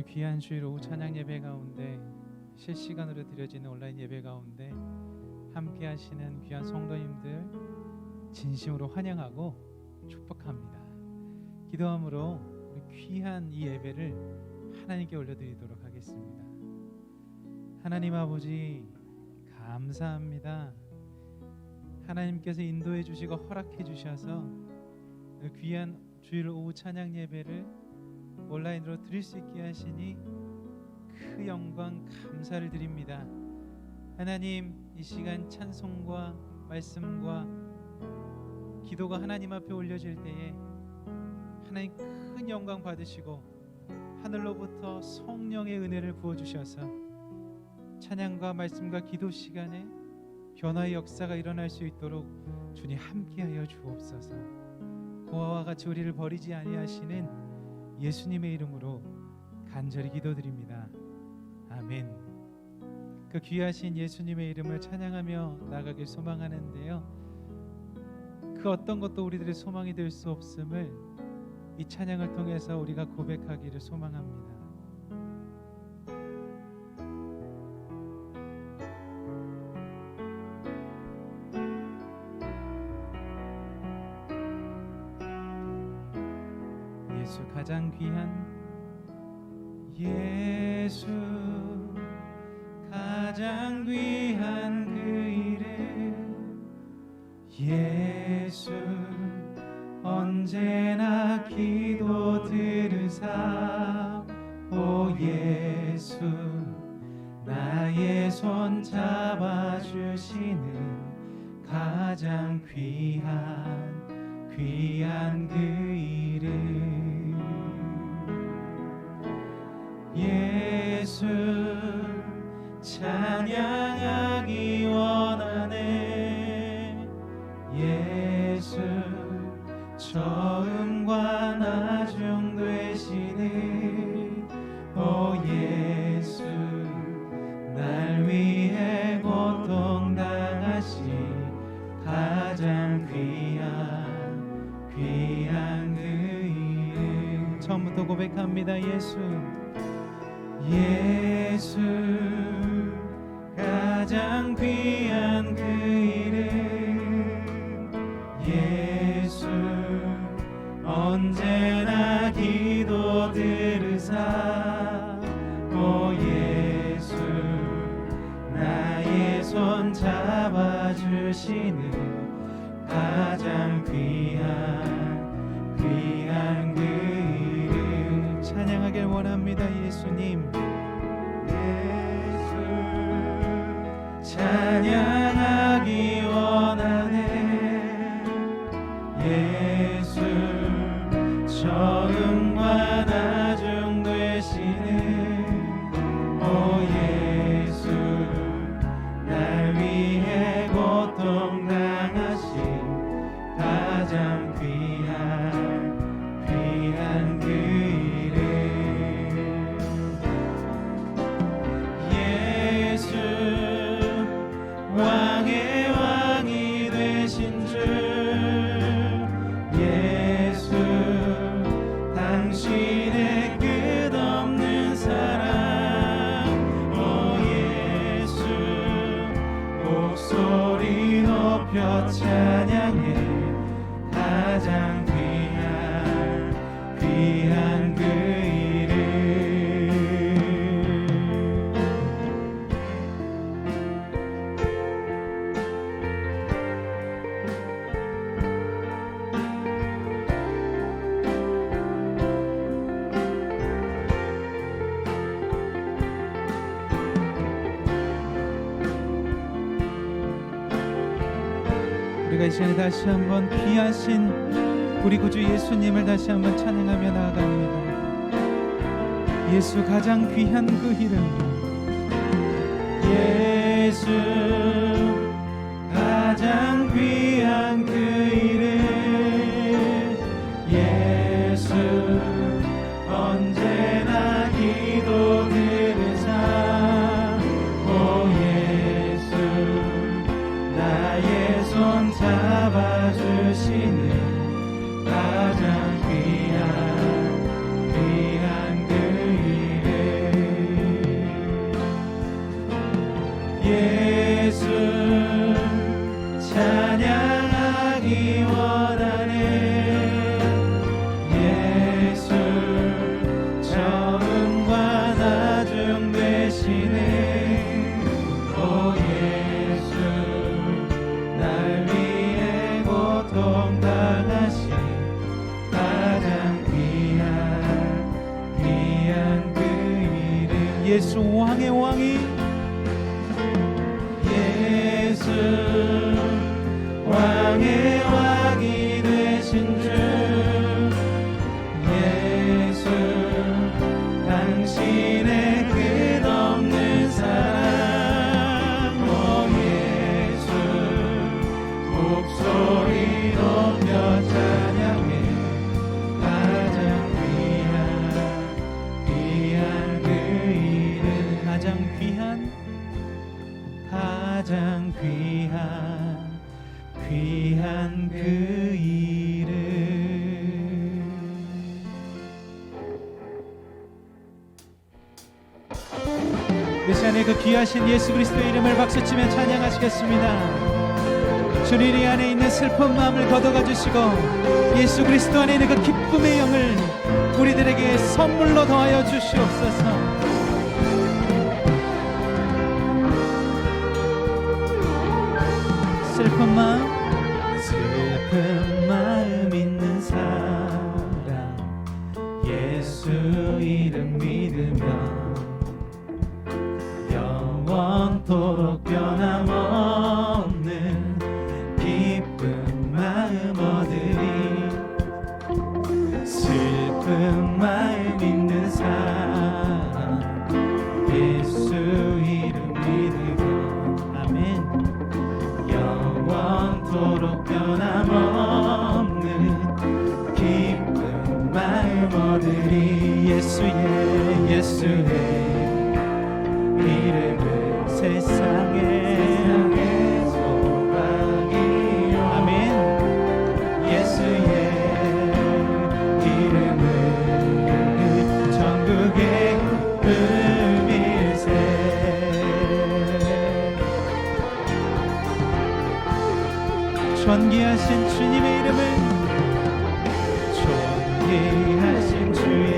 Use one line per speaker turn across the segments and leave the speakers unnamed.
오늘 귀한 주일 오후 찬양 예배 가운데 실시간으로 드려지는 온라인 예배 가운데 함께 하시는 귀한 성도님들 진심으로 환영하고 축복합니다. 기도함으로 우리 귀한 이 예배를 하나님께 올려드리도록 하겠습니다. 하나님 아버지 감사합니다. 하나님께서 인도해 주시고 허락해 주셔서 귀한 주일 오후 찬양 예배를 온라인으로 드릴 수 있게 하시니 그 영광 감사를 드립니다. 하나님, 이 시간 찬송과 말씀과 기도가 하나님 앞에 올려질 때에 하나님 큰 영광 받으시고 하늘로부터 성령의 은혜를 부어주셔서 찬양과 말씀과 기도 시간에 변화의 역사가 일어날 수 있도록 주님 함께하여 주옵소서. 보아와 같이 우리를 버리지 아니하시는 예수님의 이름으로 간절히 기도드립니다. 아멘. 그 귀하신 예수님의 이름을 찬양하며 나가길 소망하는데요, 그 어떤 것도 우리들의 소망이 될 수 없음을 이 찬양을 통해서 우리가 고백하기를 소망합니다. 예수 가장 귀한 예수 가장 귀한 그 이름 예수 언제나 기도 들으사 오 예수 나의 손 잡아주시는 가장 귀한 그 이름 예수 찬양하기 원하네 예수 처음과 나중 되시는 오 예수 날 위해 고통당하신 가장 귀한 그 이름 처음부터 고백합니다. 예수 가장 귀한 그 이름 예수 언제나 기도 들으사 오 예수 나의 손 잡아주시는 가장 귀한 그 이름 찬양하길 원합니다. 예수님 찬양하기 원하네 예수 처음과 나중 되시는 오 예수 날 위해 고통당하신 가장 귀한 그 이름 예수 왕의 왕이 되신 주 예수 당신의 끝없는 사랑 오 예수 목소리 높여 찬양해 가장 귀한 그 이름 우리가 이 시간에 다시 한번 귀하신 우리 구주 예수님을 다시 한번 찬양하며 나아갑니다. 예수 가장 귀한 그 이름 예수 가장 귀한 그 이름 예수 언제나 기도 들으사 오 예수 나의 손 잡아주시는 가장 귀한 그 이름 예수 찬양하기 원하네. 예수 처음과 나중 되시네. 오 예수 날 위해 고통 당하신 가장 귀한 그 이름. 예수 왕의 왕이 예수 왕의 왕이 되신 주. 예수 당신의 끝없는 사랑. 오 예수 목소리 높여 찬양해. 가장 귀한 그 이름. 가장 귀한 그 이름. 이 시간에 그 귀하신 예수 그리스도의 이름을 박수치며 찬양하시겠습니다. 주님 이 안에 있는 슬픈 마음을 걷어가 주시고 예수 그리스도 안에 있는 그 기쁨의 영을 우리들에게 선물로 더하여 주시옵소서. 슬픈 마음 있는 사람 예수 이름 믿으면 영원토록 변함없는 기쁜 마음 얻으리. 슬픈 마음 있는 사람 예수 이름 믿으면 아멘 영원토록 변함없는 기쁜 마음 얻으리. 예수의 이름은 세상의 소망이요. 아멘. 예수의 이름은 전국의 금일세. 존귀하신 주님의 이름을 존귀하신 주의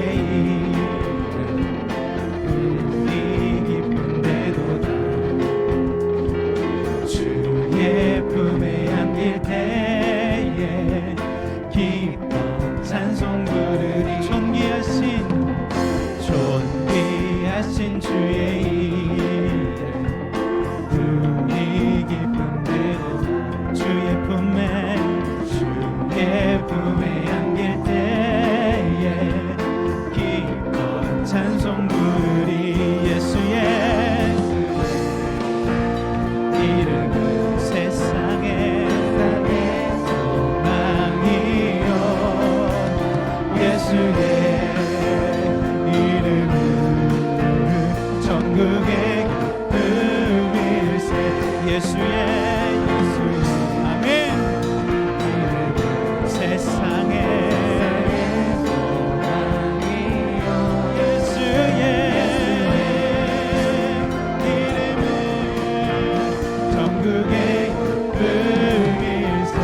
이름이 기쁜데도다. 주의 품에 안길 때에 기뻐 찬송 부르리. 존귀하신 주의 이름이 기쁜데도다. 주의 품에 안길 때에 기뻐 찬송 부르리. 예수의 이름은 세상의 소망이요. 예수의 이름은 전국의 금일세. 예수의 아멘. 세상의 소망이요. 예수의 이름은 전국의 금일세.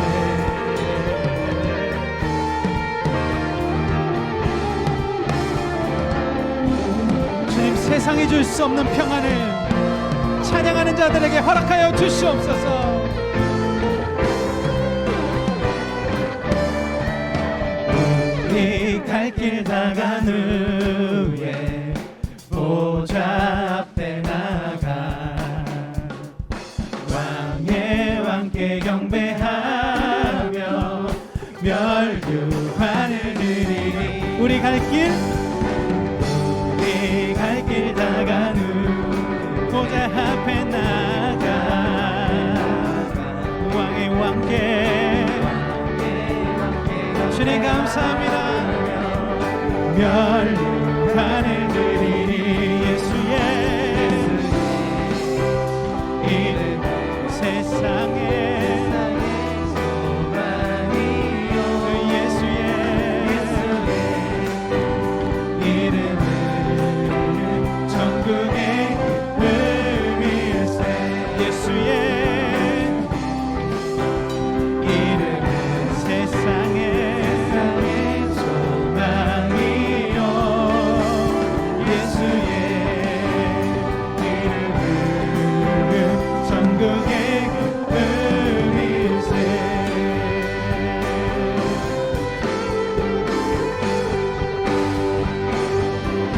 주님 세상이 줄 수 없는 평안을 찬양하는 자들에게 허락하여 주시옵소서. 우리 갈 길 다간 후에 보좌 앞에 나가 왕의 왕께 경배하며 멸류관을 드리리. 우리 갈 길 다간 후 보좌 앞에 나가 왕의 왕께 주님 감사합니다. 멸류관을 드리리. 예수의 이름 세상에 소망이요. 예수의 이름은 전국의 금일세.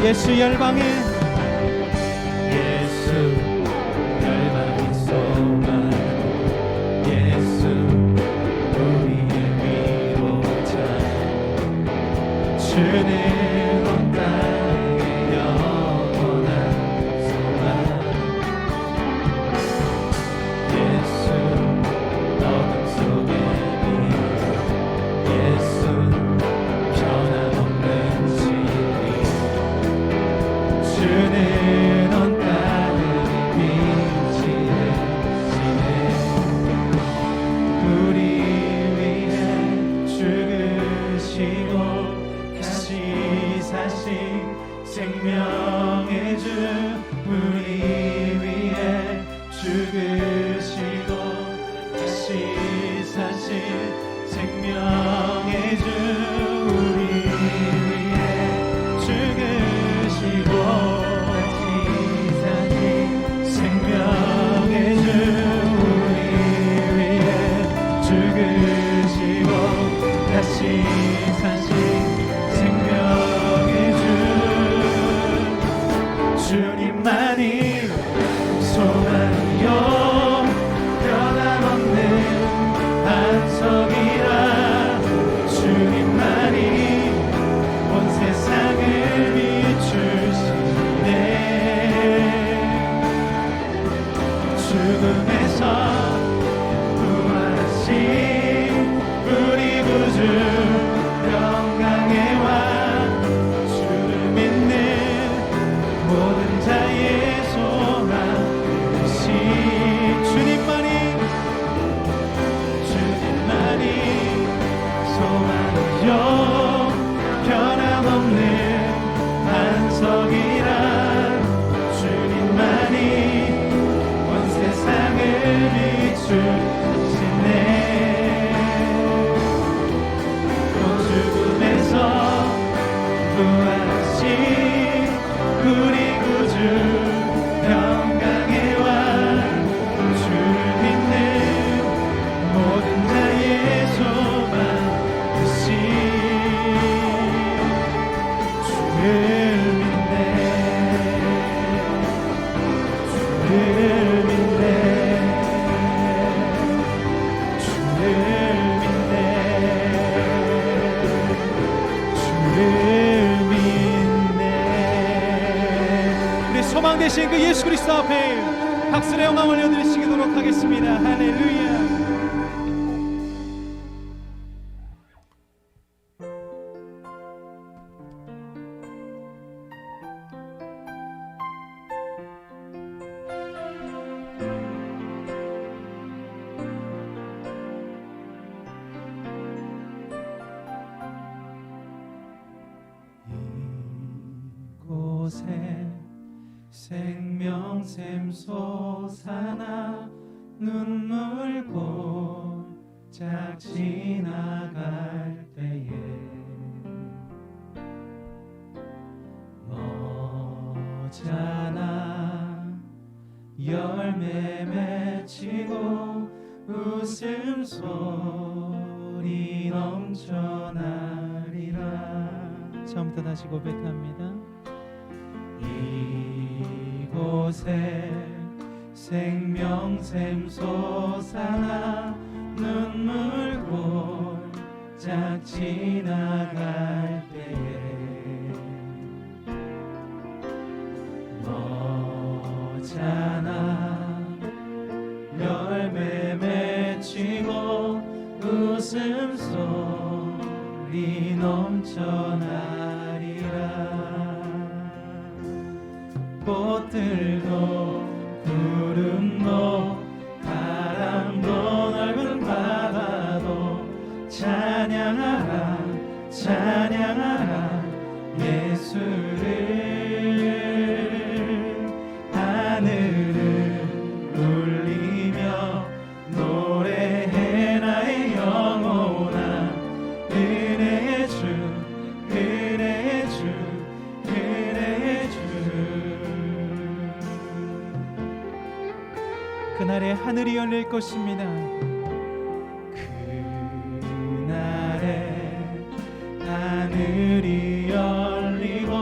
예수 열방에
예수 열방의 소망 예수 우리의 위로자 주는 온 땅의 영원한 소망 예수 어둠 속의 빛 예수 변함없는 진리 주는 온 땅을 빛이 되시네 우리 위해 죽으시고 다시 사신 생명의 주 우리 위해 죽으시고 다시 사신 생명의 주 우리 위해 죽으시고 다시 사신 생명의 주 우리 위해 죽으시고 다시 사신 생명의 주 주님만이 소망이요 변함없는 반석이라 주님만이 온 세상을 비추시네 죽음에서 부활하신 우리 구주 영광의 왕 주를 믿는 모든 자의 소망 되신 주님만이 소망이요 변함없는 반석이라 주님만이 온 세상을 비추시네 또 죽음에서 부활하신 우리 구주 영광의 왕 주를 믿는 모든 자의 소망 되신 주를 믿네 주를 믿네 주를 믿네
우리 소망 되신 그 예수 그리스도 앞에 박수의 영광 올려드리시도록 하겠습니다. 할렐루야.
이곳에 생명샘 솟아나 눈물 골짝 지나갈 때에 너잖아 열매 맺히고 웃음소리 넘쳐나리라
처음부터 다시 고백합니다.
이곳에 생명샘 솟아나 눈물 골짝 지나갈 때에 너잖아 열매 맺히고 웃음소리 넘쳐나리라 꽃들도 구름도 바람도 넓은 바다도 찬양하라 찬양하라 예수를 하늘을 울리며 노래해 나의 영혼아 은혜의 주 은혜의 주 은혜의 주
그날에 하늘이 열릴 것입니다.
그날에 하늘이 열리고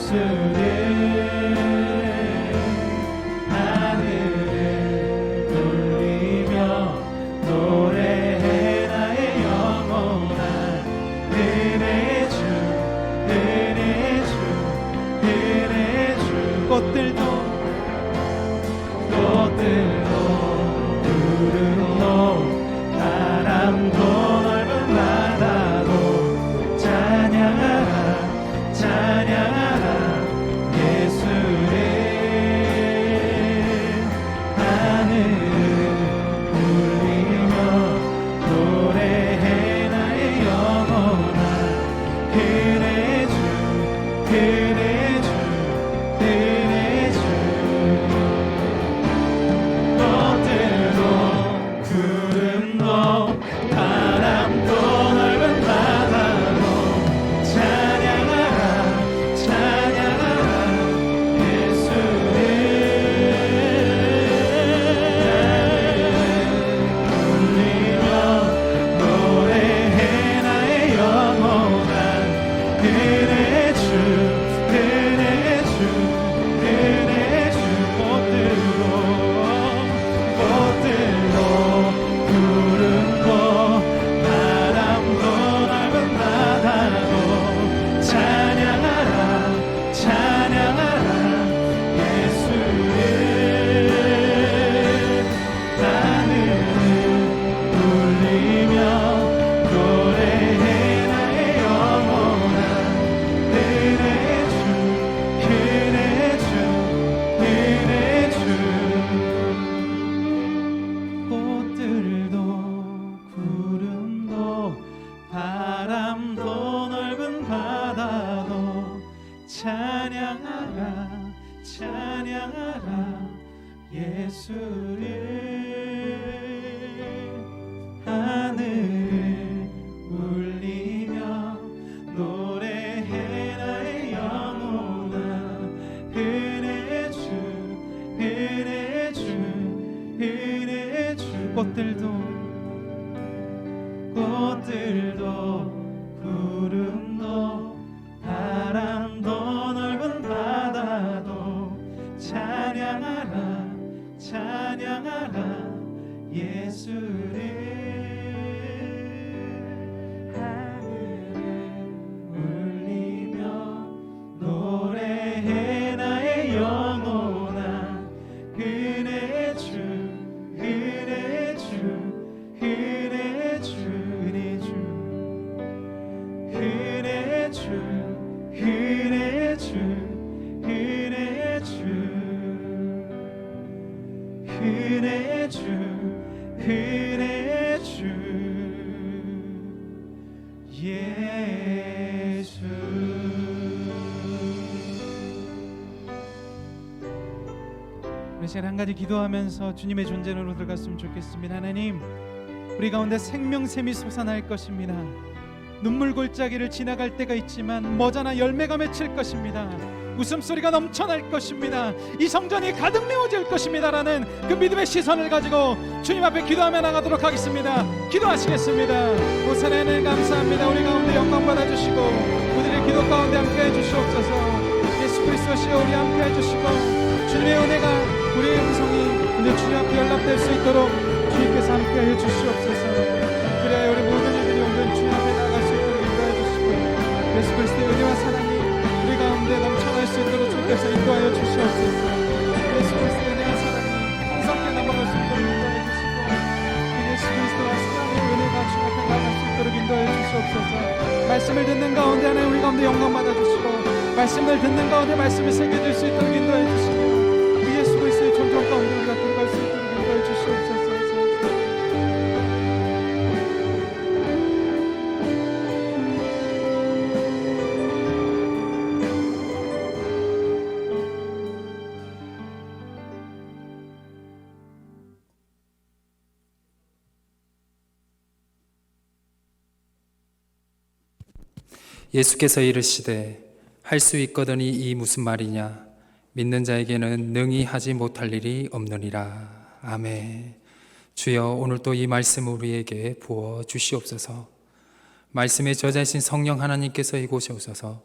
예수를 하늘을 울리며 노래해 나의 영혼아 은혜 주 꽃들도 푸른 곳 바람도 넓은 바다도 찬양하라 찬양하라 예수를 하늘을 울리며 노래해 나의 영혼아 그네 주 그네 주 그네 주 꽃들도 구름도 바람도 넓은 바다도 찬양하라 찬양하라 예수를 울리며 노래해 나의 영혼아 그네 주 그네 주 그네 주 꽃들도 구름도 바람도 넓은 바다도 찬양하라 찬양하라 예수를 하늘을 울리며 노래해 나의 영혼아 그네 주 그네 주 그네 주 꽃들도 구름도 바람도 넓은 바다도 찬양하라 찬양하라 예수를 하늘을 울리며 노래해 나의 영혼아 은혜 주 은혜 주 은혜 주 꽃들도 구름도 바람도 넓은 바다도 찬양하라 찬양하라 예수를 하늘을 울리며 노래해 나의 영혼아 그네 주 그네 주 그네 주 그네 주 그네 주 그네 주 그네 주 그네 주 그네 주 예수
우리 시간 한 가지 기도하면서 주님의 존재로 들어갔으면 좋겠습니다. 하나님, 우리 가운데 생명샘이 솟아날 것입니다. 눈물 골짜기를 지나갈 때가 있지만 머지않아 열매가 맺힐 것입니다. 웃음소리가 넘쳐날 것입니다. 이 성전이 가득 메워질 것입니다라는 그 믿음의 시선을 가지고 주님 앞에 기도하며 나가도록 하겠습니다. 기도하시겠습니다. 오사네 하나님 감사합니다. 우리 가운데 영광 받아주시고 우리의 기도 가운데 함께해 주시옵소서. 예수 그리스도시여 우리 함께해 주시고 주님의 은혜가 우리의 음성이 오늘 주님 앞에 연락될 수 있도록 주님께서 함께해 주시옵소서. 그래야 우리 모든 이들이 오늘 주님 앞에 나갈 수 있도록 인도해 주시고 예수 그리스도의 은혜와 사랑이 우리 가운데 넘쳐날 수 있도록 주님께서 인도하여 주시옵소서. 예수 그리스도의 은혜와 사랑이 함께 넘어갈 수 있도록 인도해 주시고 예수 그리스도와 사랑의 은혜가 주님 앞에 나갈 수 있도록 인도해 주시옵소서. 말씀을 듣는 가운데 하나님 우리 가운데 영광 받아주시고 말씀을 듣는 가운데 말씀을 새겨질 수 있도록 인도해 주시고 예수 그리스도의 존재 가운데 우리가 들어갈 수 있도록 인도해 주시옵소서.
예수께서 이르시되 할 수 있거든이 이 무슨 말이냐 믿는 자에게는 능히 하지 못할 일이 없느니라. 아멘. 주여 오늘 또 이 말씀을 우리에게 부어 주시옵소서. 말씀의 저자이신 성령 하나님께서 이곳에 오셔서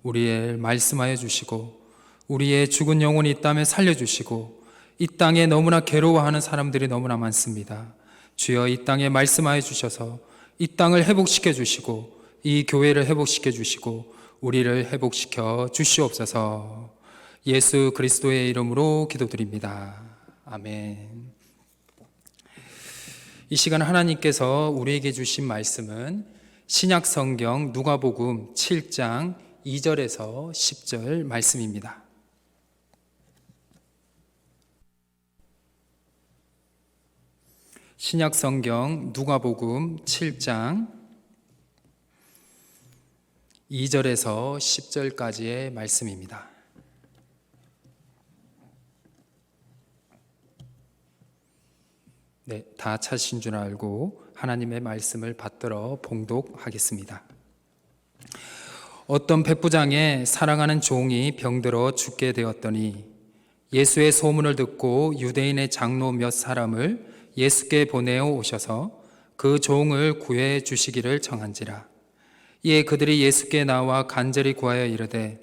우리의 말씀하여 주시고 우리의 죽은 영혼이 이 땅에 살려주시고 이 땅에 너무나 괴로워하는 사람들이 너무나 많습니다. 주여 이 땅에 말씀하여 주셔서 이 땅을 회복시켜 주시고 이 교회를 회복시켜 주시고 우리를 회복시켜 주시옵소서. 예수 그리스도의 이름으로 기도드립니다. 아멘. 이 시간 하나님께서 우리에게 주신 말씀은 신약 성경 누가복음 7장 2절에서 10절 말씀입니다. 신약 성경 누가복음 7장 2절에서 10절까지의 말씀입니다. 네, 다 찾으신 줄 알고 하나님의 말씀을 받들어 봉독하겠습니다. 어떤 백부장의 사랑하는 종이 병들어 죽게 되었더니 예수의 소문을 듣고 유대인의 장로 몇 사람을 예수께 보내어 오셔서 그 종을 구해 주시기를 청한지라. 이에 그들이 예수께 나와 간절히 구하여 이르되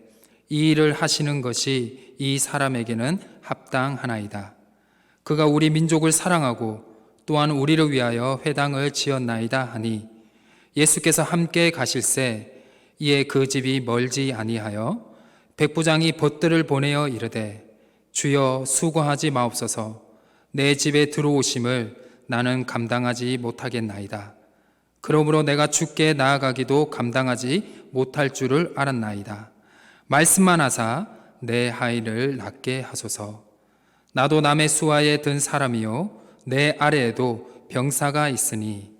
이 일을 하시는 것이 이 사람에게는 합당하나이다. 그가 우리 민족을 사랑하고 또한 우리를 위하여 회당을 지었나이다 하니 예수께서 함께 가실새 이에 그 집이 멀지 아니하여 백부장이 벗들을 보내어 이르되 주여 수고하지 마옵소서. 내 집에 들어오심을 나는 감당하지 못하겠나이다. 그러므로 내가 주께 나아가기도 감당하지 못할 줄을 알았나이다. 말씀만 하사 내 아이를 낫게 하소서. 나도 남의 수하에 든 사람이요 내 아래에도 병사가 있으니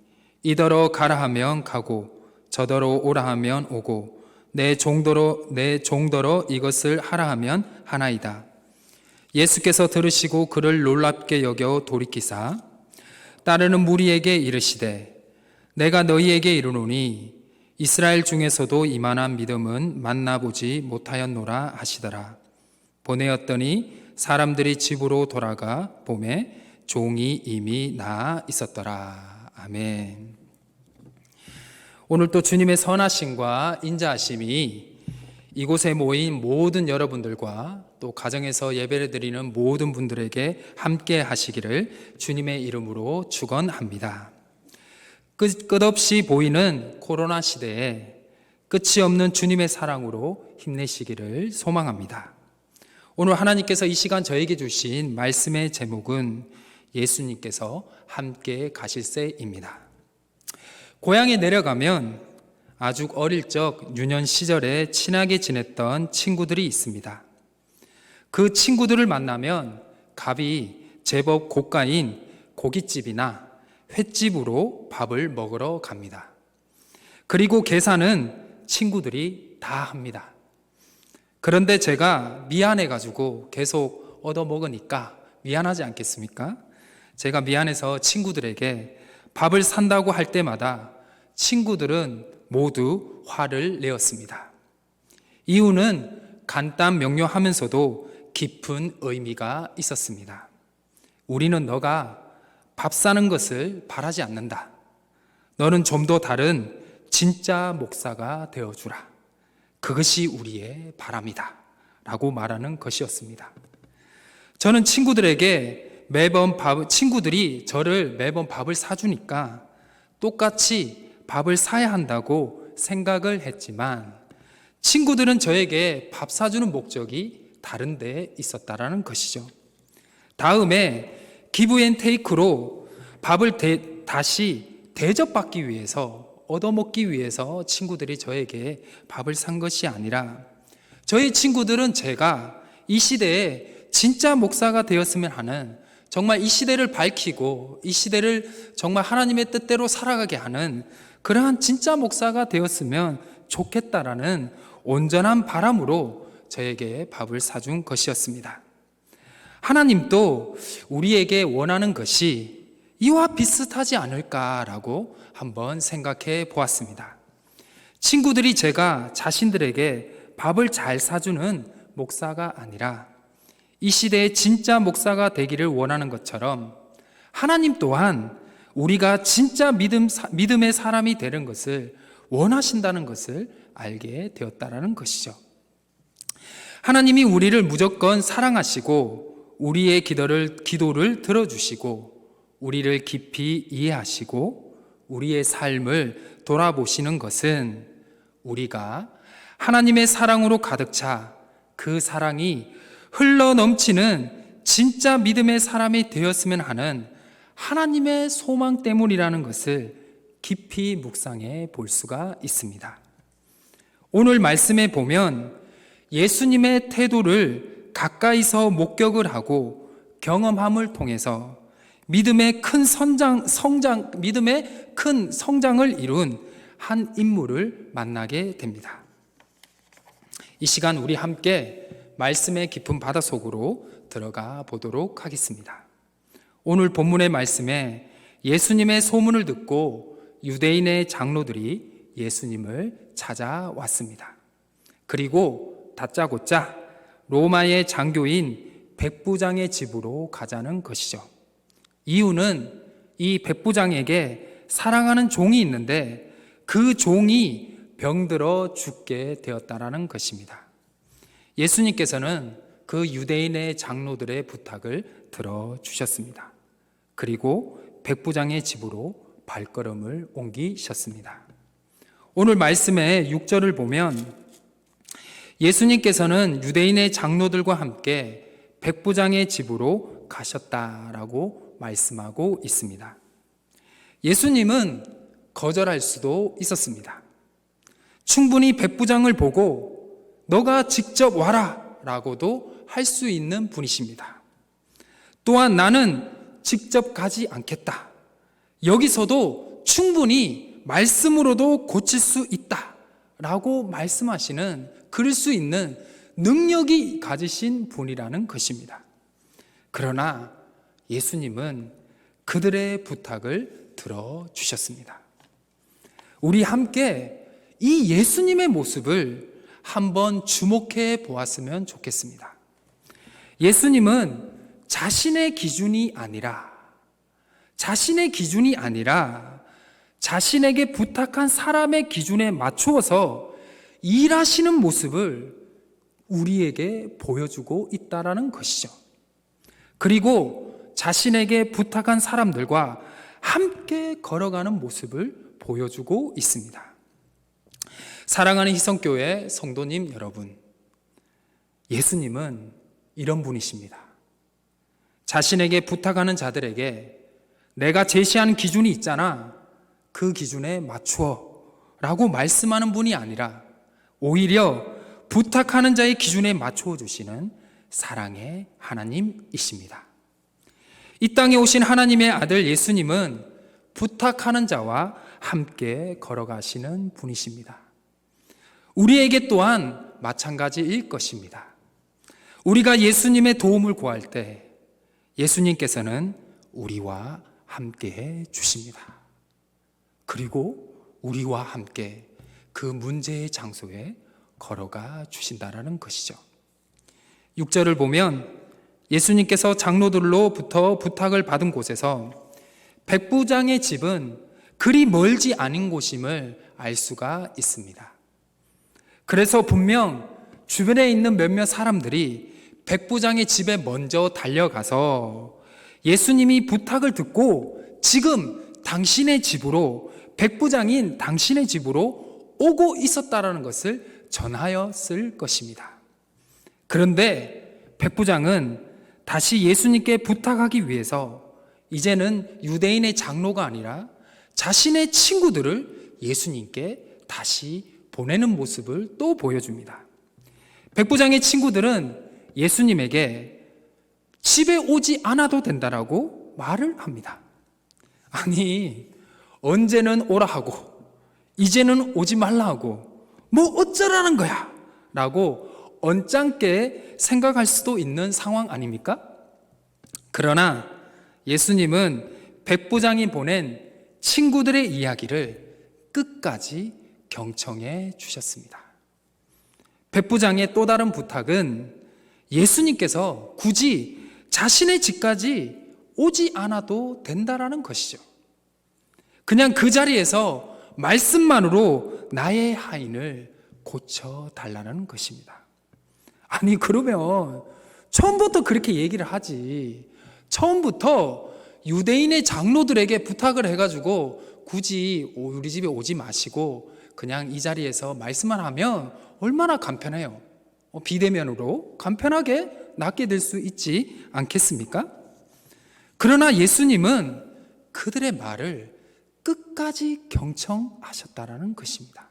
이더러 가라 하면 가고 저더러 오라 하면 오고 내 종더러 이것을 하라 하면 하나이다. 예수께서 들으시고 그를 놀랍게 여겨 돌이키사 따르는 무리에게 이르시되 내가 너희에게 이르노니 이스라엘 중에서도 이만한 믿음은 만나보지 못하였노라 하시더라. 보내었더니 사람들이 집으로 돌아가 보매 종이 이미 나아 있었더라. 아멘. 오늘 또 주님의 선하심과 인자하심이 이곳에 모인 모든 여러분들과 또 가정에서 예배를 드리는 모든 분들에게 함께 하시기를 주님의 이름으로 축원합니다. 끝없이 보이는 코로나 시대에 끝이 없는 주님의 사랑으로 힘내시기를 소망합니다. 오늘 하나님께서 이 시간 저에게 주신 말씀의 제목은 예수님께서 함께 가실새입니다. 고향에 내려가면 아주 어릴 적 유년 시절에 친하게 지냈던 친구들이 있습니다. 그 친구들을 만나면 값이 제법 고가인 고깃집이나 횟집으로 밥을 먹으러 갑니다. 그리고 계산은 친구들이 다 합니다. 그런데 제가 미안해가지고 계속 얻어먹으니까 미안하지 않겠습니까? 제가 미안해서 친구들에게 밥을 산다고 할 때마다 친구들은 모두 화를 내었습니다. 이유는 간단 명료하면서도 깊은 의미가 있었습니다. 우리는 너가 밥 사는 것을 바라지 않는다. 너는 좀 더 다른 진짜 목사가 되어주라. 그것이 우리의 바람이다. 라고 말하는 것이었습니다. 저는 친구들이 저를 매번 밥을 사주니까 똑같이 밥을 사야 한다고 생각을 했지만 친구들은 저에게 밥 사주는 목적이 다른 데 있었다라는 것이죠. 다음에 기브앤테이크로 밥을 다시 대접받기 위해서 얻어먹기 위해서 친구들이 저에게 밥을 산 것이 아니라 저희 친구들은 제가 이 시대에 진짜 목사가 되었으면 하는 정말 이 시대를 밝히고 이 시대를 정말 하나님의 뜻대로 살아가게 하는 그러한 진짜 목사가 되었으면 좋겠다라는 온전한 바람으로 저에게 밥을 사준 것이었습니다. 하나님도 우리에게 원하는 것이 이와 비슷하지 않을까라고 한번 생각해 보았습니다. 친구들이 제가 자신들에게 밥을 잘 사주는 목사가 아니라 이 시대의 진짜 목사가 되기를 원하는 것처럼 하나님 또한 우리가 진짜 믿음의 사람이 되는 것을 원하신다는 것을 알게 되었다라는 것이죠. 하나님이 우리를 무조건 사랑하시고 우리의 기도를 들어주시고 우리를 깊이 이해하시고 우리의 삶을 돌아보시는 것은 우리가 하나님의 사랑으로 가득 차 그 사랑이 흘러 넘치는 진짜 믿음의 사람이 되었으면 하는 하나님의 소망 때문이라는 것을 깊이 묵상해 볼 수가 있습니다. 오늘 말씀에 보면 예수님의 태도를 가까이서 목격을 하고 경험함을 통해서 믿음의 큰 성장을 이룬 한 인물을 만나게 됩니다. 이 시간 우리 함께 말씀의 깊은 바다 속으로 들어가 보도록 하겠습니다. 오늘 본문의 말씀에 예수님의 소문을 듣고 유대인의 장로들이 예수님을 찾아왔습니다. 그리고 다짜고짜 로마의 장교인 백부장의 집으로 가자는 것이죠. 이유는 이 백부장에게 사랑하는 종이 있는데 그 종이 병들어 죽게 되었다라는 것입니다. 예수님께서는 그 유대인의 장로들의 부탁을 들어주셨습니다. 그리고 백부장의 집으로 발걸음을 옮기셨습니다. 오늘 말씀의 6절을 보면 예수님께서는 유대인의 장로들과 함께 백부장의 집으로 가셨다라고 말씀하고 있습니다. 예수님은 거절할 수도 있었습니다. 충분히 백부장을 보고 너가 직접 와라 라고도 할 수 있는 분이십니다. 또한 나는 직접 가지 않겠다. 여기서도 충분히 말씀으로도 고칠 수 있다 라고 말씀하시는, 그럴 수 있는 능력이 가지신 분이라는 것입니다. 그러나 예수님은 그들의 부탁을 들어주셨습니다. 우리 함께 이 예수님의 모습을 한번 주목해 보았으면 좋겠습니다. 예수님은 자신의 기준이 아니라 자신에게 부탁한 사람의 기준에 맞추어서 일하시는 모습을 우리에게 보여주고 있다라는 것이죠. 그리고 자신에게 부탁한 사람들과 함께 걸어가는 모습을 보여주고 있습니다. 사랑하는 희성교회 성도님 여러분, 예수님은 이런 분이십니다. 자신에게 부탁하는 자들에게 내가 제시한 기준이 있잖아, 그 기준에 맞추어 라고 말씀하는 분이 아니라 오히려 부탁하는 자의 기준에 맞추어 주시는 사랑의 하나님이십니다. 이 땅에 오신 하나님의 아들 예수님은 부탁하는 자와 함께 걸어가시는 분이십니다. 우리에게 또한 마찬가지일 것입니다. 우리가 예수님의 도움을 구할 때 예수님께서는 우리와 함께 주십니다. 그리고 우리와 함께 그 문제의 장소에 걸어가 주신다라는 것이죠. 6절을 보면 예수님께서 장로들로부터 부탁을 받은 곳에서 백부장의 집은 그리 멀지 않은 곳임을 알 수가 있습니다. 그래서 분명 주변에 있는 몇몇 사람들이 백부장의 집에 먼저 달려가서 예수님이 부탁을 듣고 지금 당신의 집으로, 백부장인 당신의 집으로 오고 있었다라는 것을 전하였을 것입니다. 그런데 백부장은 다시 예수님께 부탁하기 위해서 이제는 유대인의 장로가 아니라 자신의 친구들을 예수님께 다시 보내는 모습을 또 보여줍니다. 백부장의 친구들은 예수님에게 집에 오지 않아도 된다라고 말을 합니다. 아니, 언제는 오라 하고 이제는 오지 말라 하고 뭐 어쩌라는 거야 라고 언짢게 생각할 수도 있는 상황 아닙니까? 그러나 예수님은 백부장이 보낸 친구들의 이야기를 끝까지 경청해 주셨습니다. 백부장의 또 다른 부탁은 예수님께서 굳이 자신의 집까지 오지 않아도 된다라는 것이죠. 그냥 그 자리에서 말씀만으로 나의 하인을 고쳐달라는 것입니다. 아니 그러면 처음부터 그렇게 얘기를 하지. 처음부터 유대인의 장로들에게 부탁을 해가지고 굳이 우리 집에 오지 마시고 그냥 이 자리에서 말씀만 하면 얼마나 간편해요. 비대면으로 간편하게 낫게 될 수 있지 않겠습니까? 그러나 예수님은 그들의 말을 끝까지 경청하셨다라는 것입니다.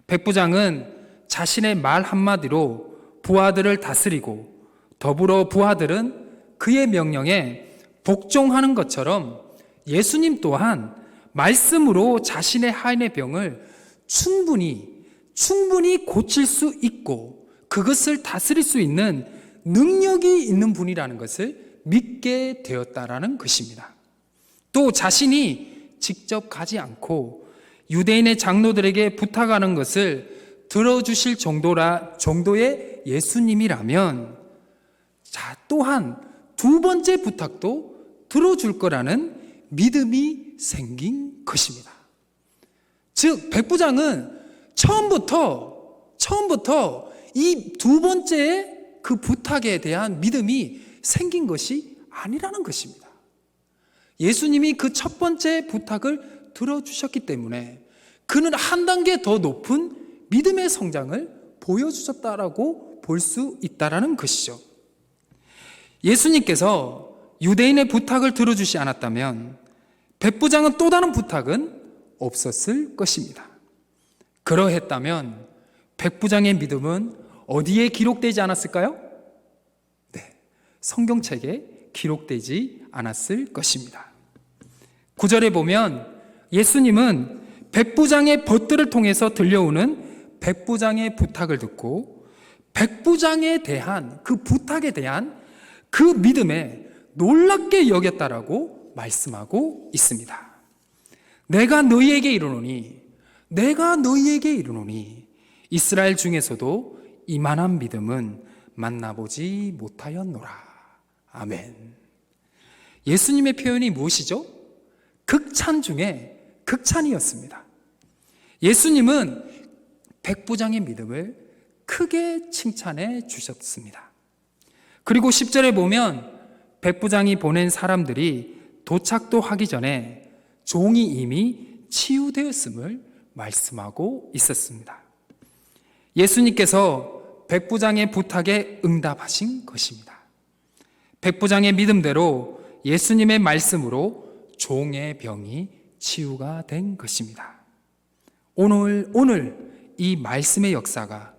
백부장은 자신의 말 한마디로 부하들을 다스리고 더불어 부하들은 그의 명령에 복종하는 것처럼 예수님 또한 말씀으로 자신의 하인의 병을 충분히 고칠 수 있고 그것을 다스릴 수 있는 능력이 있는 분이라는 것을 믿게 되었다라는 것입니다. 또 자신이 직접 가지 않고 유대인의 장로들에게 부탁하는 것을 들어주실 정도의 예수님이라면 또한 두 번째 부탁도 들어줄 거라는 믿음이 생긴 것입니다. 즉 백부장은 처음부터 이 두 번째 그 부탁에 대한 믿음이 생긴 것이 아니라는 것입니다. 예수님이 그 첫 번째 부탁을 들어주셨기 때문에 그는 한 단계 더 높은 믿음의 성장을 보여주셨다라고 볼 수 있다라는 것이죠. 예수님께서 유대인의 부탁을 들어주지 않았다면 백부장은 또 다른 부탁은 없었을 것입니다. 그러했다면 백부장의 믿음은 어디에 기록되지 않았을까요? 네, 성경책에 기록되지 않았을 것입니다. 9절에 보면 예수님은 백부장의 벗들을 통해서 들려오는 백부장의 부탁을 듣고 백부장에 대한 그 부탁에 대한 그 믿음에 놀랍게 여겼다라고 말씀하고 있습니다. 내가 너희에게 이르노니 이스라엘 중에서도 이만한 믿음은 만나보지 못하였노라. 아멘. 예수님의 표현이 무엇이죠? 극찬 중에 극찬이었습니다. 예수님은 백부장의 믿음을 크게 칭찬해 주셨습니다. 그리고 10절에 보면 백부장이 보낸 사람들이 도착도 하기 전에 종이 이미 치유되었음을 말씀하고 있었습니다. 예수님께서 백부장의 부탁에 응답하신 것입니다. 백부장의 믿음대로 예수님의 말씀으로 종의 병이 치유가 된 것입니다. 오늘 이 말씀의 역사가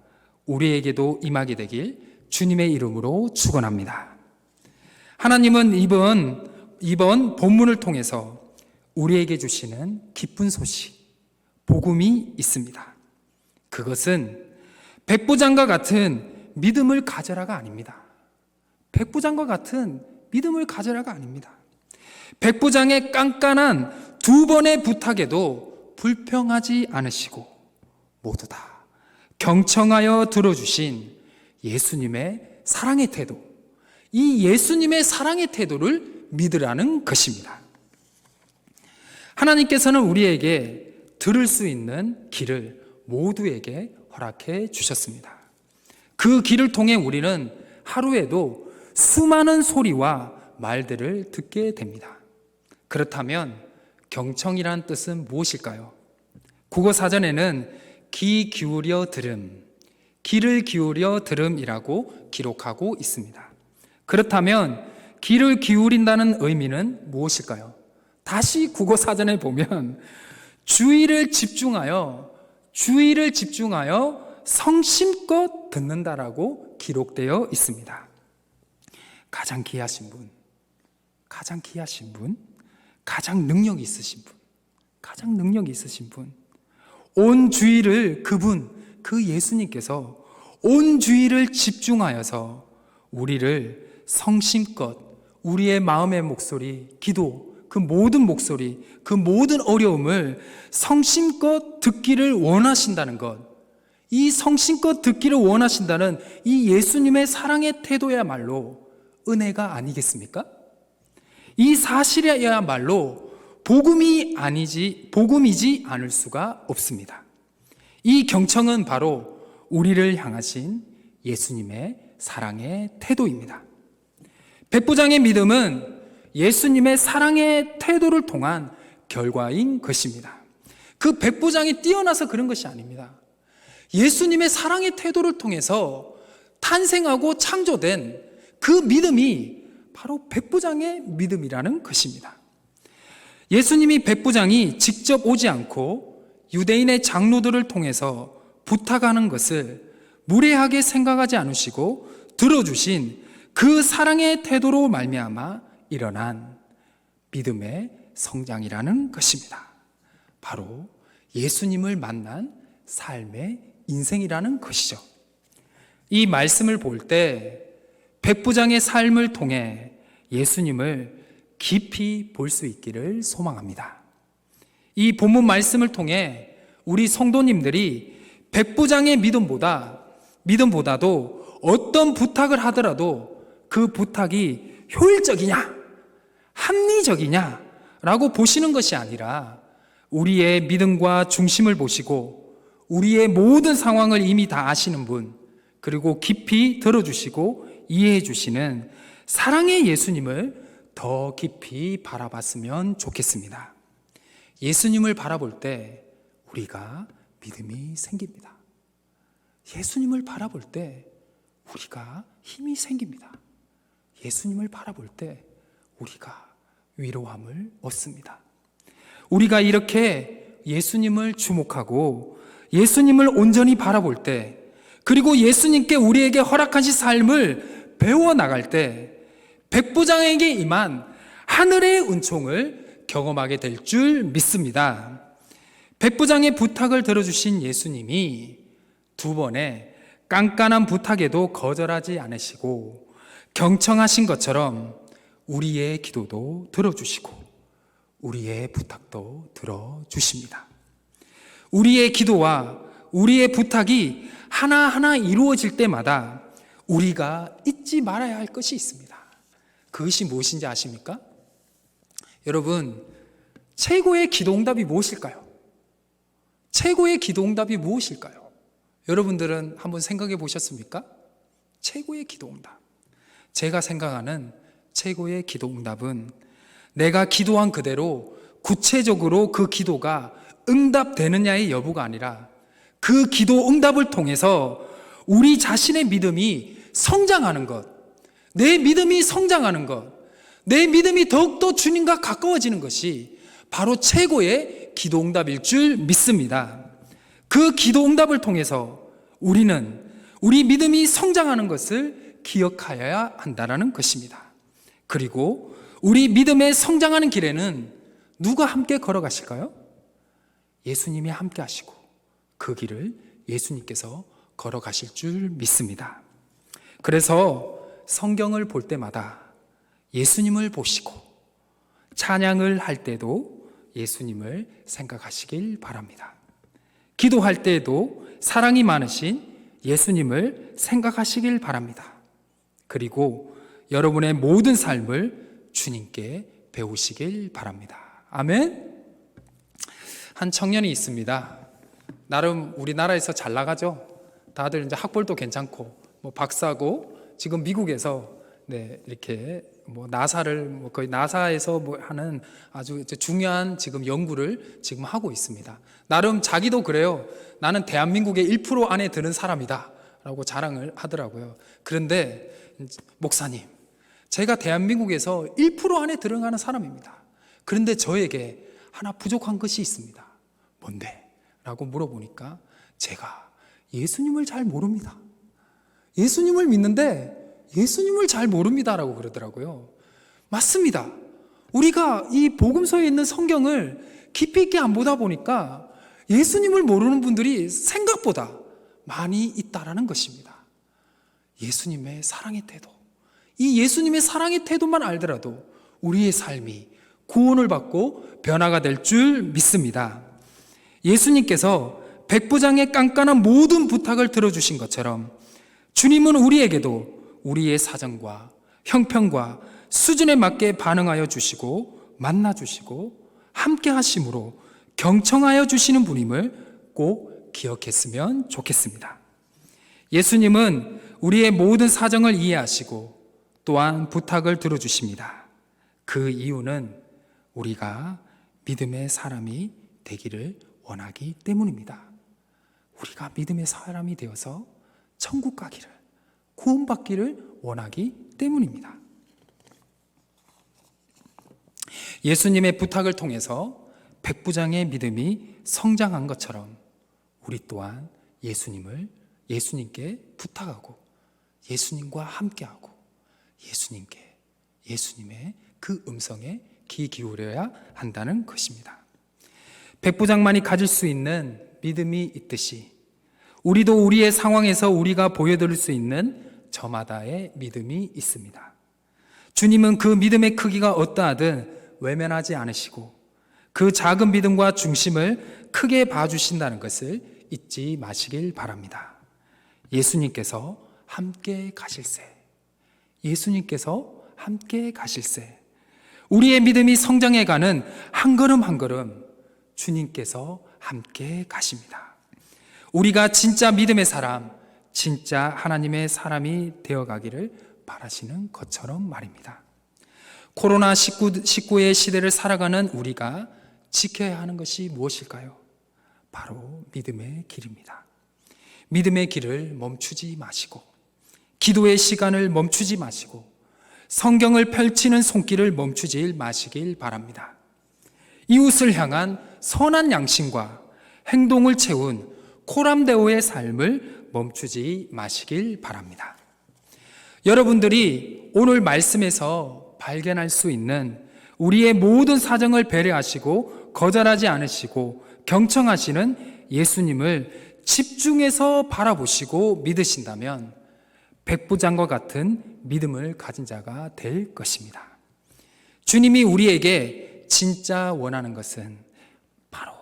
우리에게도 임하게 되길 주님의 이름으로 축원합니다. 하나님은 이번 본문을 통해서 우리에게 주시는 기쁜 소식, 복음이 있습니다. 그것은 백부장과 같은 믿음을 가져라가 아닙니다. 백부장과 같은 믿음을 가져라가 아닙니다. 백부장의 깐깐한 두 번의 부탁에도 불평하지 않으시고 모두 다 경청하여 들어주신 예수님의 사랑의 태도, 이 예수님의 사랑의 태도를 믿으라는 것입니다. 하나님께서는 우리에게 들을 수 있는 길을 모두에게 허락해 주셨습니다. 그 길을 통해 우리는 하루에도 수많은 소리와 말들을 듣게 됩니다. 그렇다면 경청이란 뜻은 무엇일까요? 국어사전에는 귀 기울여 들음, 귀를 기울여 들음이라고 기록하고 있습니다. 그렇다면 귀를 기울인다는 의미는 무엇일까요? 다시 국어사전에 보면 주의를 집중하여 성심껏 듣는다라고 기록되어 있습니다. 가장 귀하신 분, 가장 능력이 있으신 분, 온 주의를 그 예수님께서 온 주의를 집중하여서 우리를 성심껏 우리의 마음의 목소리, 기도, 그 모든 목소리, 그 모든 어려움을 성심껏 듣기를 원하신다는 것, 이 성심껏 듣기를 원하신다는 이 예수님의 사랑의 태도야말로 은혜가 아니겠습니까? 이 사실이야말로 복음이지 않을 수가 없습니다. 이 경청은 바로 우리를 향하신 예수님의 사랑의 태도입니다. 백부장의 믿음은 예수님의 사랑의 태도를 통한 결과인 것입니다. 그 백부장이 뛰어나서 그런 것이 아닙니다. 예수님의 사랑의 태도를 통해서 탄생하고 창조된 그 믿음이 바로 백부장의 믿음이라는 것입니다. 예수님이 백부장이 직접 오지 않고 유대인의 장로들을 통해서 부탁하는 것을 무례하게 생각하지 않으시고 들어주신 그 사랑의 태도로 말미암아 일어난 믿음의 성장이라는 것입니다. 바로 예수님을 만난 삶의 인생이라는 것이죠. 이 말씀을 볼 때 백부장의 삶을 통해 예수님을 깊이 볼 수 있기를 소망합니다. 이 본문 말씀을 통해 우리 성도님들이 백부장의 믿음보다도 어떤 부탁을 하더라도 그 부탁이 효율적이냐, 합리적이냐 라고 보시는 것이 아니라 우리의 믿음과 중심을 보시고 우리의 모든 상황을 이미 다 아시는 분, 그리고 깊이 들어주시고 이해해 주시는 사랑의 예수님을 더 깊이 바라봤으면 좋겠습니다. 예수님을 바라볼 때 우리가 믿음이 생깁니다. 예수님을 바라볼 때 우리가 힘이 생깁니다. 예수님을 바라볼 때 우리가 위로함을 얻습니다. 우리가 이렇게 예수님을 주목하고 예수님을 온전히 바라볼 때, 그리고 예수님께 우리에게 허락하신 삶을 배워나갈 때 백부장에게 임한 하늘의 은총을 경험하게 될 줄 믿습니다. 백부장의 부탁을 들어주신 예수님이 두 번의 깐깐한 부탁에도 거절하지 않으시고 경청하신 것처럼 우리의 기도도 들어주시고 우리의 부탁도 들어주십니다. 우리의 기도와 우리의 부탁이 하나하나 이루어질 때마다 우리가 잊지 말아야 할 것이 있습니다. 그것이 무엇인지 아십니까? 여러분, 최고의 기도응답이 무엇일까요? 최고의 기도응답이 무엇일까요? 여러분들은 한번 생각해 보셨습니까? 최고의 기도응답. 제가 생각하는 최고의 기도응답은 내가 기도한 그대로 구체적으로 그 기도가 응답되느냐의 여부가 아니라 그 기도 응답을 통해서 우리 자신의 믿음이 성장하는 것, 내 믿음이 성장하는 것, 내 믿음이 더욱더 주님과 가까워지는 것이 바로 최고의 기도 응답일 줄 믿습니다. 그 기도 응답을 통해서 우리는 우리 믿음이 성장하는 것을 기억하여야 한다는 것입니다. 그리고 우리 믿음의 성장하는 길에는 누가 함께 걸어가실까요? 예수님이 함께 하시고 그 길을 예수님께서 걸어가실 줄 믿습니다. 그래서 성경을 볼 때마다 예수님을 보시고 찬양을 할 때도 예수님을 생각하시길 바랍니다. 기도할 때에도 사랑이 많으신 예수님을 생각하시길 바랍니다. 그리고 여러분의 모든 삶을 주님께 배우시길 바랍니다. 아멘. 한 청년이 있습니다. 나름 우리나라에서 잘 나가죠. 다들 이제 학벌도 괜찮고 뭐 박사고 지금 미국에서 이렇게 뭐 나사를 거의 나사에서 뭐 하는 아주 중요한 지금 연구를 지금 하고 있습니다. 나름 자기도 그래요. 나는 대한민국의 1% 안에 드는 사람이다라고 자랑을 하더라고요. 그런데 목사님, 제가 대한민국에서 1% 안에 들어가는 사람입니다. 그런데 저에게 하나 부족한 것이 있습니다. 뭔데? 라고 물어보니까 제가 예수님을 잘 모릅니다. 예수님을 믿는데 예수님을 잘 모릅니다라고 그러더라고요. 맞습니다. 우리가 이 복음서에 있는 성경을 깊이 있게 안 보다 보니까 예수님을 모르는 분들이 생각보다 많이 있다라는 것입니다. 예수님의 사랑의 태도, 이 예수님의 사랑의 태도만 알더라도 우리의 삶이 구원을 받고 변화가 될 줄 믿습니다. 예수님께서 백부장의 깐깐한 모든 부탁을 들어주신 것처럼 주님은 우리에게도 우리의 사정과 형편과 수준에 맞게 반응하여 주시고 만나주시고 함께 하심으로 경청하여 주시는 분임을 꼭 기억했으면 좋겠습니다. 예수님은 우리의 모든 사정을 이해하시고 또한 부탁을 들어주십니다. 그 이유는 우리가 믿음의 사람이 되기를 원하기 때문입니다. 우리가 믿음의 사람이 되어서 천국 가기를, 구원받기를 원하기 때문입니다. 예수님의 부탁을 통해서 백부장의 믿음이 성장한 것처럼 우리 또한 예수님께 부탁하고 예수님과 함께하고 예수님의 그 음성에 귀 기울여야 한다는 것입니다. 백부장만이 가질 수 있는 믿음이 있듯이 우리도 우리의 상황에서 우리가 보여드릴 수 있는 저마다의 믿음이 있습니다. 주님은 그 믿음의 크기가 어떠하든 외면하지 않으시고 그 작은 믿음과 중심을 크게 봐주신다는 것을 잊지 마시길 바랍니다. 예수님께서 함께 가실세. 우리의 믿음이 성장해가는 한 걸음 한 걸음 주님께서 함께 가십니다. 우리가 진짜 믿음의 사람, 진짜 하나님의 사람이 되어가기를 바라시는 것처럼 말입니다. 코로나19의 시대를 살아가는 우리가 지켜야 하는 것이 무엇일까요? 바로 믿음의 길입니다. 믿음의 길을 멈추지 마시고, 기도의 시간을 멈추지 마시고, 성경을 펼치는 손길을 멈추지 마시길 바랍니다. 이웃을 향한 선한 양심과 행동을 채운 코람데오의 삶을 멈추지 마시길 바랍니다. 여러분들이 오늘 말씀에서 발견할 수 있는 우리의 모든 사정을 배려하시고 거절하지 않으시고 경청하시는 예수님을 집중해서 바라보시고 믿으신다면 백부장과 같은 믿음을 가진 자가 될 것입니다. 주님이 우리에게 진짜 원하는 것은 바로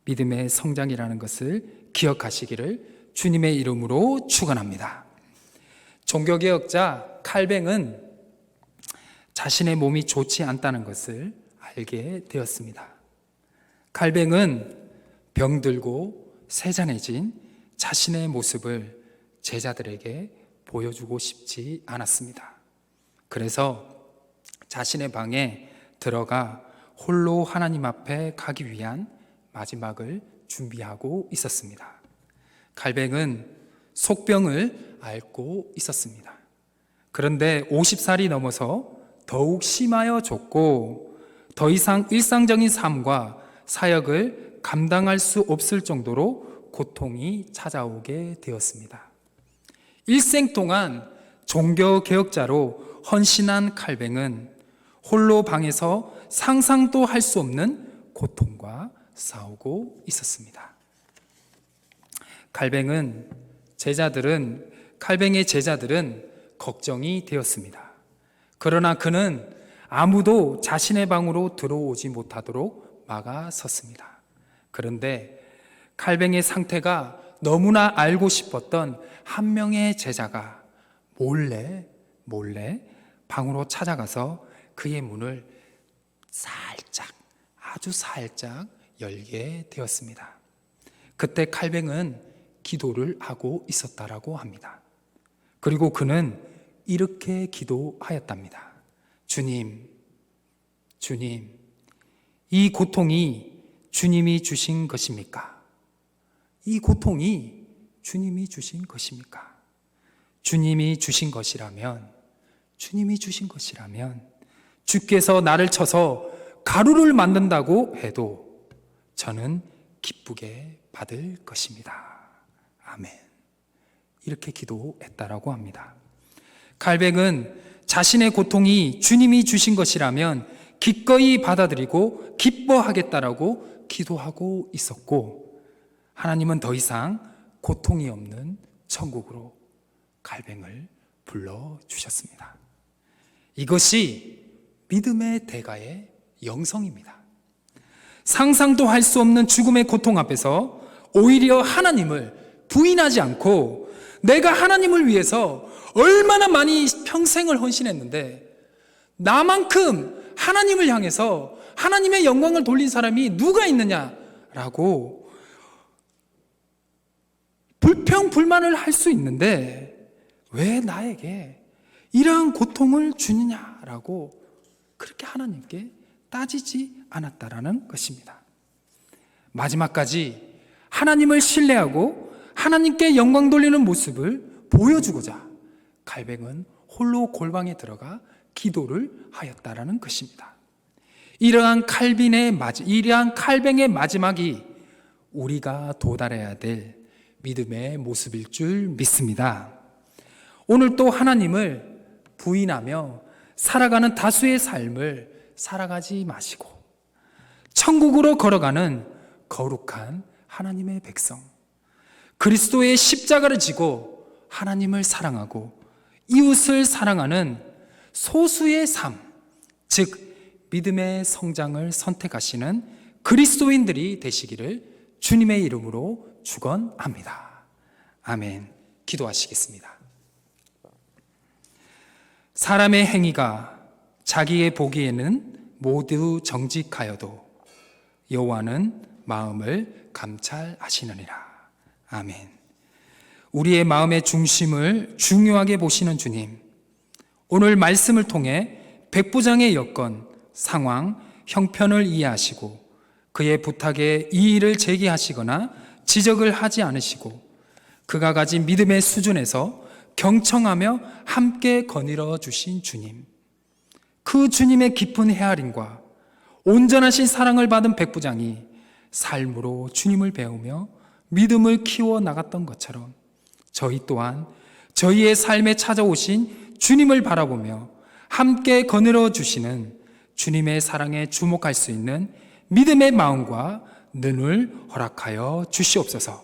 믿음의 성장이라는 것을 기억하시기를 주님의 이름으로 축원합니다. 종교개혁자 칼뱅은 자신의 몸이 좋지 않다는 것을 알게 되었습니다. 칼뱅은 병들고 세잔해진 자신의 모습을 제자들에게 보여주고 싶지 않았습니다. 그래서 자신의 방에 들어가 홀로 하나님 앞에 가기 위한 마지막을 준비하고 있었습니다. 칼뱅은 속병을 앓고 있었습니다. 그런데 50살이 넘어서 더욱 심하여졌고 더 이상 일상적인 삶과 사역을 감당할 수 없을 정도로 고통이 찾아오게 되었습니다. 일생 동안 종교개혁자로 헌신한 칼뱅은 홀로 방에서 상상도 할 수 없는 고통과 싸우고 있었습니다. 칼뱅의 제자들은 걱정이 되었습니다. 그러나 그는 아무도 자신의 방으로 들어오지 못하도록 막아섰습니다. 그런데 칼뱅의 상태가 너무나 알고 싶었던 한 명의 제자가 몰래 방으로 찾아가서 그의 문을 아주 살짝 열게 되었습니다. 그때 칼뱅은 기도를 하고 있었다라고 합니다. 그리고 그는 이렇게 기도하였답니다. 주님, 이 고통이 주님이 주신 것입니까? 이 고통이 주님이 주신 것입니까? 주님이 주신 것이라면 주께서 나를 쳐서 가루를 만든다고 해도 저는 기쁘게 받을 것입니다. 아멘. 이렇게 기도했다라고 합니다. 칼뱅은 자신의 고통이 주님이 주신 것이라면 기꺼이 받아들이고 기뻐하겠다라고 기도하고 있었고, 하나님은 더 이상 고통이 없는 천국으로 칼뱅을 불러주셨습니다. 이것이 믿음의 대가의 영성입니다. 상상도 할 수 없는 죽음의 고통 앞에서 오히려 하나님을 부인하지 않고 내가 하나님을 위해서 얼마나 많이 평생을 헌신했는데 나만큼 하나님을 향해서 하나님의 영광을 돌린 사람이 누가 있느냐라고 불평불만을 할 수 있는데 왜 나에게 이러한 고통을 주느냐라고 그렇게 하나님께 따지지 않았다라는 것입니다. 마지막까지 하나님을 신뢰하고 하나님께 영광 돌리는 모습을 보여주고자 갈뱅은 홀로 골방에 들어가 기도를 하였다라는 것입니다. 이러한 칼뱅의 마지막이 우리가 도달해야 될 믿음의 모습일 줄 믿습니다. 오늘 또 하나님을 부인하며 살아가는 다수의 삶을 살아가지 마시고 천국으로 걸어가는 거룩한 하나님의 백성, 그리스도의 십자가를 지고 하나님을 사랑하고 이웃을 사랑하는 소수의 삶, 즉 믿음의 성장을 선택하시는 그리스도인들이 되시기를 주님의 이름으로 축원합니다. 아멘. 기도하시겠습니다. 사람의 행위가 자기의 보기에는 모두 정직하여도 여호와는 마음을 감찰하시느니라. 아멘. 우리의 마음의 중심을 중요하게 보시는 주님, 오늘 말씀을 통해 백부장의 여건, 상황, 형편을 이해하시고 그의 부탁에 이의를 제기하시거나 지적을 하지 않으시고 그가 가진 믿음의 수준에서 경청하며 함께 거닐어 주신 주님, 그 주님의 깊은 헤아림과 온전하신 사랑을 받은 백부장이 삶으로 주님을 배우며 믿음을 키워 나갔던 것처럼 저희 또한 저희의 삶에 찾아오신 주님을 바라보며 함께 거닐어 주시는 주님의 사랑에 주목할 수 있는 믿음의 마음과 눈을 허락하여 주시옵소서.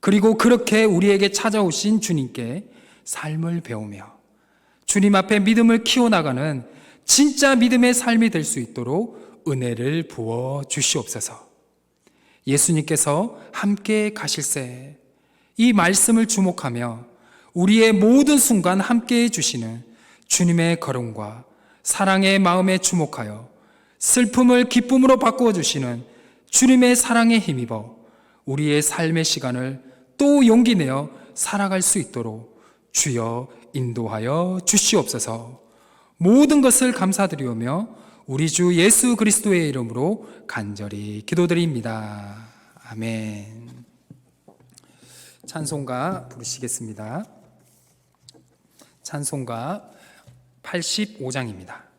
그리고 그렇게 우리에게 찾아오신 주님께 삶을 배우며 주님 앞에 믿음을 키워나가는 진짜 믿음의 삶이 될 수 있도록 은혜를 부어 주시옵소서. 예수님께서 함께 가실새 이 말씀을 주목하며 우리의 모든 순간 함께 해주시는 주님의 걸음과 사랑의 마음에 주목하여 슬픔을 기쁨으로 바꾸어 주시는 주님의 사랑에 힘입어 우리의 삶의 시간을 또 용기 내어 살아갈 수 있도록 주여 인도하여 주시옵소서. 모든 것을 감사드리오며 우리 주 예수 그리스도의 이름으로 간절히 기도드립니다. 아멘. 찬송가 부르시겠습니다. 찬송가 85장입니다.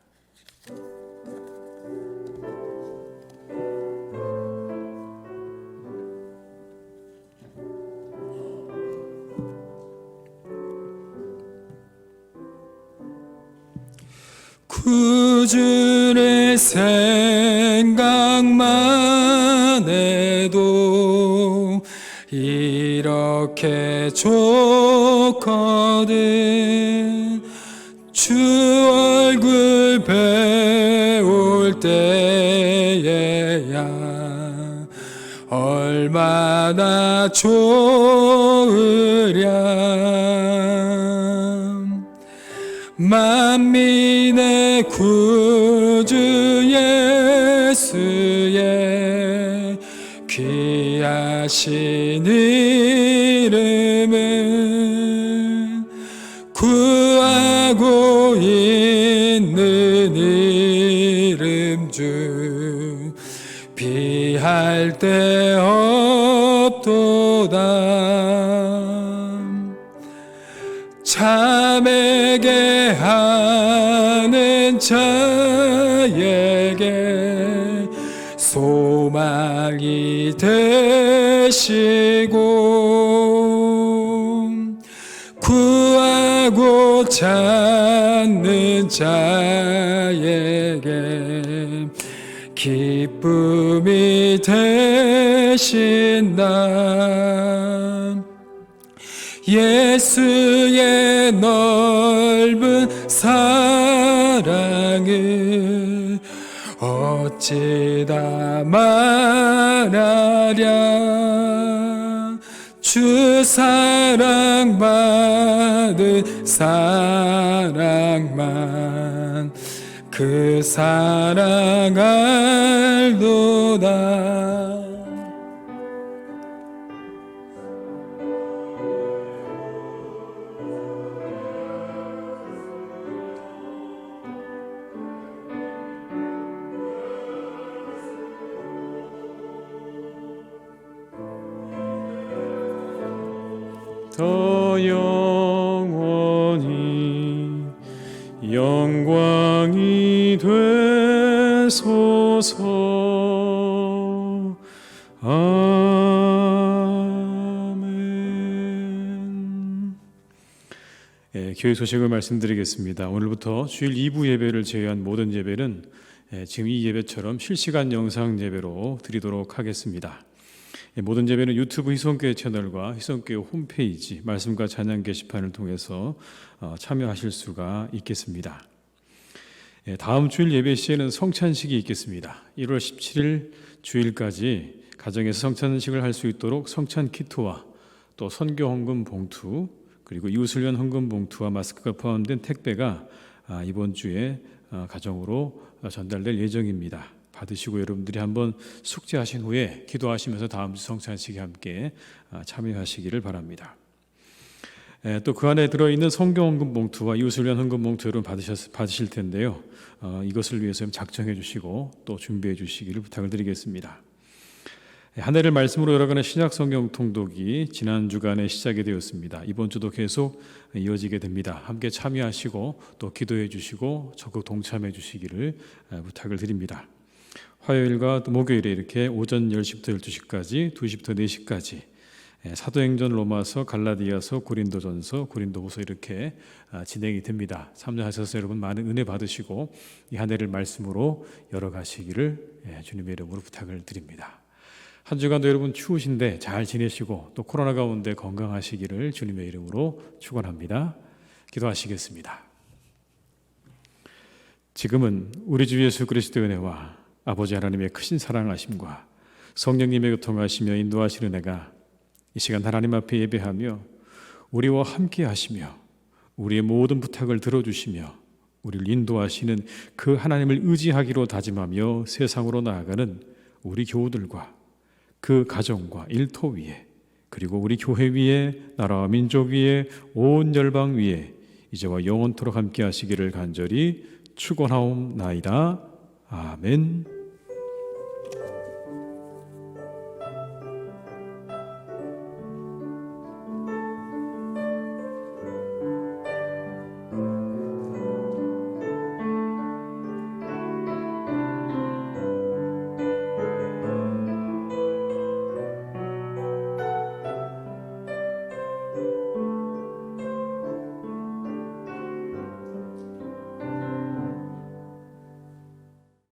구주의 생각만 해도 이렇게 좋거든. 주 얼굴 배울 때에야 얼마나 좋으랴. 만민의 구주 예수의 귀하신 이름은 구하고 있는 이름 중 비할 데 없도다. 참에게 하는 자에게 소망이 되시고 구하고 찾는 자에게 기쁨이 되신다. 예수의 넓은 사랑을 어찌 다 말하랴. 주 사랑받은 사랑만 그 사랑 알도다. 더 영원히 영광이 되소서. 아멘. 교회 소식을 말씀드리겠습니다. 오늘부터 주일 2부 예배를 제외한 모든 예배는 지금 이 예배처럼 실시간 영상 예배로 드리도록 하겠습니다. 모든 예배는 유튜브 희성교회 채널과 희성교회 홈페이지 말씀과 찬양 게시판을 통해서 참여하실 수가 있겠습니다. 다음 주일 예배 시에는 성찬식이 있겠습니다. 1월 17일 주일까지 가정에서 성찬식을 할 수 있도록 성찬 키트와 또 선교 헌금 봉투 그리고 이웃을 위한 헌금 봉투와 마스크가 포함된 택배가 이번 주에 가정으로 전달될 예정입니다. 받으시고 여러분들이 한번 숙제하신 후에 기도하시면서 다음 주 성찬식에 함께 참여하시기를 바랍니다. 또 그 안에 들어있는 성경 헌금 봉투와 이웃을 위한 헌금 봉투 여러분 받으실 텐데요. 이것을 위해서 작정해 주시고 또 준비해 주시기를 부탁을 드리겠습니다. 한 해를 말씀으로 열어가는 신약 성경 통독이 지난 주간에 시작이 되었습니다. 이번 주도 계속 이어지게 됩니다. 함께 참여하시고 또 기도해 주시고 적극 동참해 주시기를 부탁을 드립니다. 화요일과 목요일에 이렇게 오전 10시부터 12시까지, 2시부터 4시까지 사도행전, 로마서, 갈라디아서, 고린도전서, 고린도후서 이렇게 진행이 됩니다. 참여하셔서 여러분 많은 은혜 받으시고 이 한 해를 말씀으로 열어가시기를 주님의 이름으로 부탁을 드립니다. 한 주간도 여러분 추우신데 잘 지내시고 또 코로나 가운데 건강하시기를 주님의 이름으로 축원합니다. 기도하시겠습니다. 지금은 우리 주 예수 그리스도의 은혜와 아버지 하나님의 크신 사랑하심과 성령님의 교통하시며 인도하시는 은혜가 이 시간 하나님 앞에 예배하며 우리와 함께 하시며 우리의 모든 부탁을 들어주시며 우리를 인도하시는 그 하나님을 의지하기로 다짐하며 세상으로 나아가는 우리 교우들과 그 가정과 일터 위에 그리고 우리 교회 위에 나라와 민족 위에 온 열방 위에 이제와 영원토록 함께 하시기를 간절히 축원하옵나이다. 아멘.